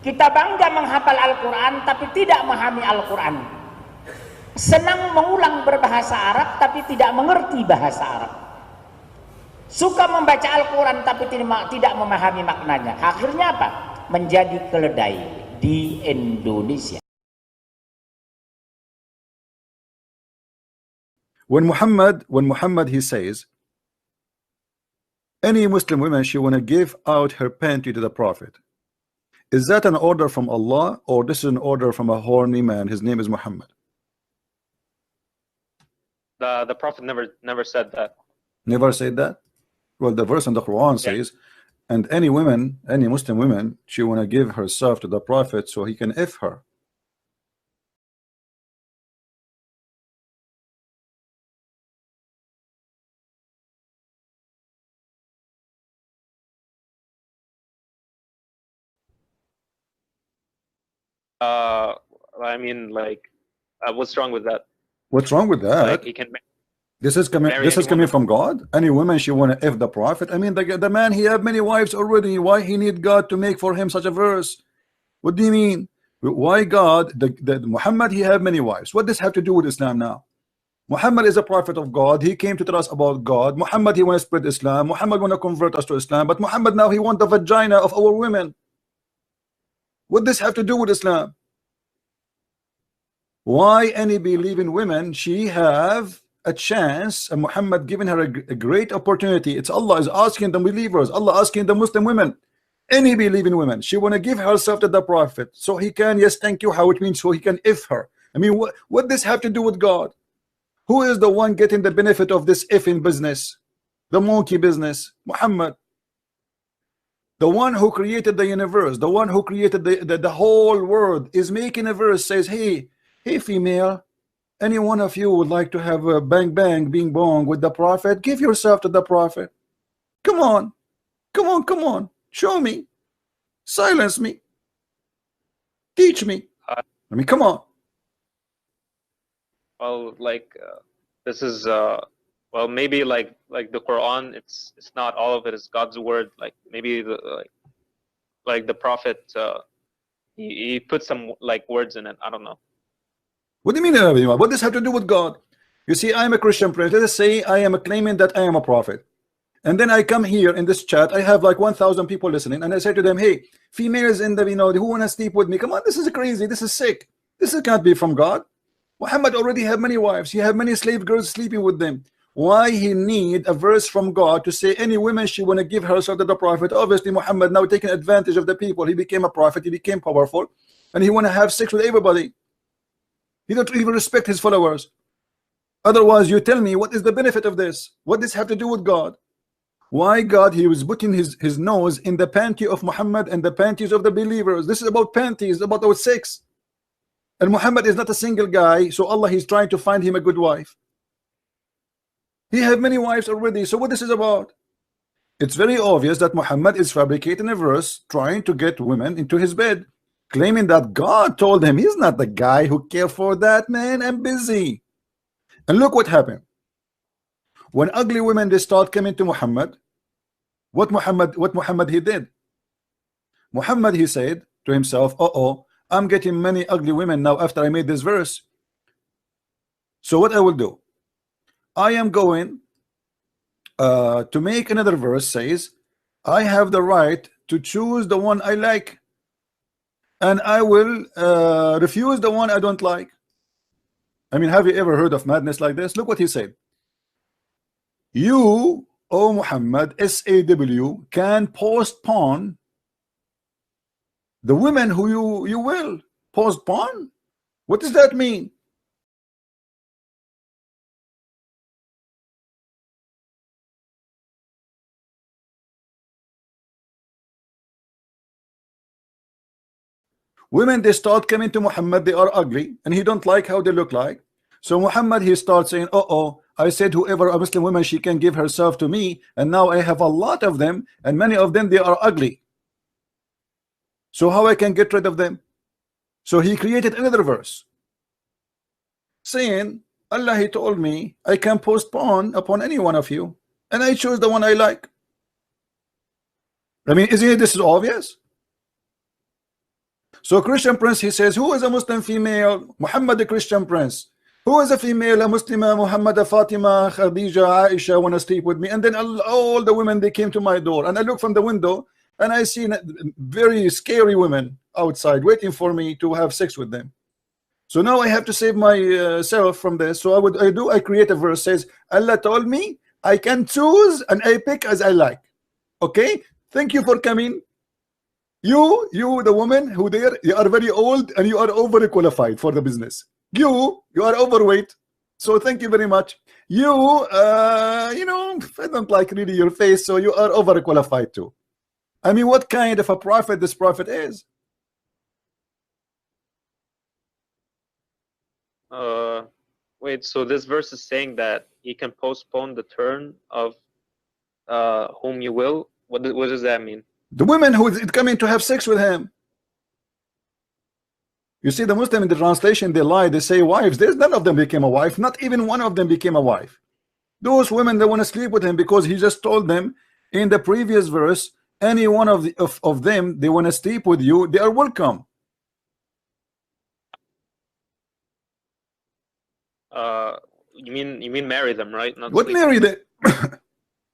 Kita bangga menghafal Al-Quran tapi tidak memahami Al-Quran. Senang mengulang berbahasa Arab tapi tidak mengerti bahasa Arab. Suka membaca Al-Quran tapi tidak memahami maknanya. Akhirnya apa? Menjadi keledai di Indonesia. When Muhammad he says, any Muslim woman, she want to give out her panty to the Prophet. Is that an order from Allah, or this is an order from a horny man? His name is Muhammad. The Prophet never said that. Never said that? Well, the verse in the Quran says, and any woman, any Muslim woman, she want to give herself to the Prophet so he can F her. I mean, like, what's wrong with that? What's wrong with that? Like, he can. This is coming from God. Any woman she want to F the Prophet. I mean, the man, he have many wives already. Why he need God to make for him such a verse? What do you mean? Why God? The Muhammad, he have many wives. What does have to do with Islam now? Muhammad is a prophet of God. He came to tell us about God. Muhammad, he want to spread Islam. Muhammad want to convert us to Islam. But Muhammad now, he want the vagina of our women. What does have to do with Islam? Why any believing women, she have a chance, and Muhammad giving her a great opportunity. It's Allah is asking the believers, Allah asking the Muslim women, any believing women, she want to give herself to the Prophet so he can, yes, thank you, how it means, so he can if her. I mean, what does have to do with God? Who is the one getting the benefit of this ifing business, the monkey business? Muhammad, the one who created the universe, the one who created the whole world, is making a verse, says, hey female, any one of you would like to have a bang bang bing bong with the Prophet, give yourself to the Prophet. Come on, show me, silence me, teach me. I mean, come on. Well, like, this is well, maybe like the Quran, it's not all of it is God's word. Like, maybe like the Prophet, he put some like words in it. I don't know. What do you mean? What does have to do with God? You see, I am a Christian prince. Let us say I am claiming that I am a prophet, and then I come here in this chat. I have like 1,000 people listening, and I say to them, "Hey, females in the who want to sleep with me? Come on, this is crazy. This is sick. This can't be from God." Muhammad already have many wives. He have many slave girls sleeping with them. Why he need a verse from God to say any woman she want to give herself to the Prophet? Obviously, Muhammad now taking advantage of the people. He became a prophet. He became powerful, and he want to have sex with everybody. He don't even respect his followers. Otherwise, you tell me, what is the benefit of this? What does have to do with God? Why God, he was putting his nose in the panty of Muhammad and the panties of the believers. This is about panties, about our sex. And Muhammad is not a single guy, so Allah, he's trying to find him a good wife. He have many wives already, so what this is about? It's very obvious that Muhammad is fabricating a verse trying to get women into his bed, claiming that God told him. He's not the guy who cares for that, man. I'm busy. And look what happened. When ugly women, they start coming to Muhammad, what Muhammad he did? Muhammad, he said to himself, uh-oh, I'm getting many ugly women now after I made this verse. So what I will do, I am going to make another verse, says I have the right to choose the one I like, and I will refuse the one I don't like. I mean, have you ever heard of madness like this? Look what he said. You, O Muhammad, SAW, can postpone the women who you will postpone. What does that mean? Women, they start coming to Muhammad, they are ugly, and he don't like how they look like. So Muhammad, he starts saying, uh-oh, I said whoever a Muslim woman, she can give herself to me, and now I have a lot of them, and many of them, they are ugly. So how I can get rid of them? So he created another verse saying, Allah, he told me I can postpone upon any one of you, and I choose the one I like. I mean, isn't it this is obvious? So Christian Prince, he says, who is a Muslim female? Muhammad the Christian Prince. Who is a female? A Muslima, Muhammad, Fatima, Khadija, Aisha want to sleep with me. And then all the women, they came to my door. And I look from the window and I see very scary women outside waiting for me to have sex with them. So now I have to save myself from this. So I create a verse says, Allah told me I can choose and I pick as I like. Okay, thank you for coming. You the woman who there, you are very old and you are overqualified for the business. You are overweight, so thank you very much. You know, I don't like really your face, so you are overqualified too. I mean, what kind of a prophet this prophet is? Wait, so this verse is saying that he can postpone the turn of whom you will? What does that mean? The women who is coming to have sex with him. You see, the Muslim in the translation, they lie, they say wives. There's none of them became a wife, not even one of them became a wife. Those women, they want to sleep with him because he just told them in the previous verse, any one of them, they want to sleep with you, they are welcome. You mean marry them, right? Not what sleep. Marry them?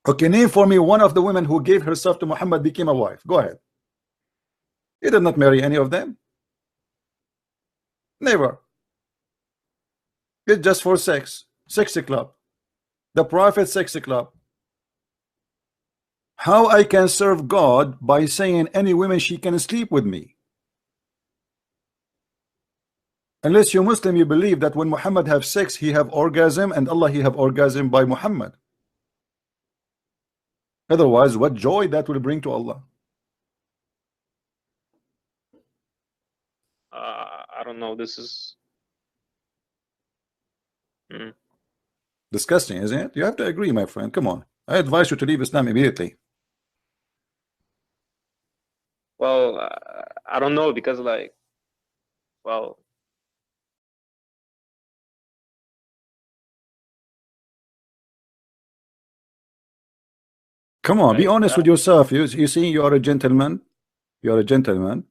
Okay, name for me one of the women who gave herself to Muhammad became a wife. Go ahead. He did not marry any of them. Never. It's just for sex. Sexy club. The prophet sexy club. How I can serve God by saying any woman she can sleep with me? Unless you're Muslim, you believe that when Muhammad have sex, he have orgasm, and Allah he have orgasm by Muhammad. Otherwise, what joy that will bring to Allah? I don't know. This is disgusting, isn't it? You have to agree, my friend. Come on. I advise you to leave Islam immediately. Well, I don't know, because like, well, come on, be honest with yourself. You see, you are a gentleman. You are a gentleman.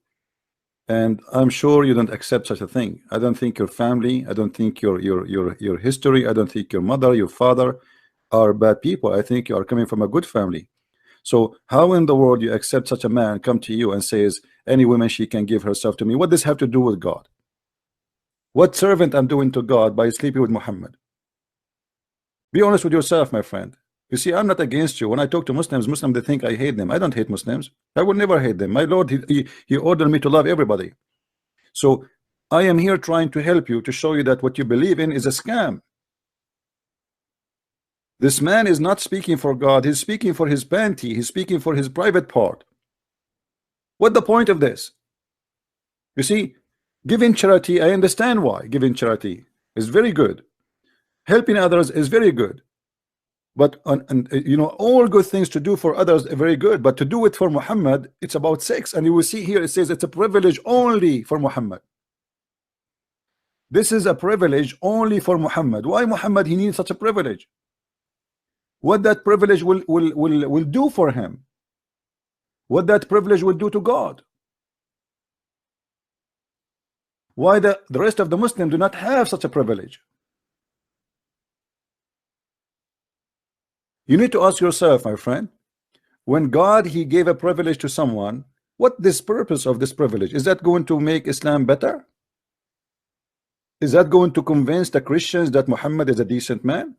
And I'm sure you don't accept such a thing. I don't think your family, I don't think your history, I don't think your mother, your father are bad people. I think you are coming from a good family. So how in the world you accept such a man come to you and says, any woman she can give herself to me? What does this have to do with God? What servant I'm doing to God by sleeping with Muhammad? Be honest with yourself, my friend. You see, I'm not against you. When I talk to Muslims, they think I hate them. I don't hate Muslims. I will never hate them. My Lord, he ordered me to love everybody. So I am here trying to help you, to show you that what you believe in is a scam. This man is not speaking for God. He's speaking for his panty. He's speaking for his private part. What the point of this? You see, giving charity, I understand why. Giving charity is very good. Helping others is very good. But you know, all good things to do for others are very good, but to do it for Muhammad, it's about sex. And you will see here it says it's a privilege only for Muhammad. This is a privilege only for Muhammad. Why Muhammad he needs such a privilege? What that privilege will do for him? What that privilege will do to God? Why the rest of the Muslims do not have such a privilege? You need to ask yourself, my friend, when God he gave a privilege to someone, what this purpose of this privilege? Is that going to make Islam better? Is that going to convince the Christians that Muhammad is a decent man?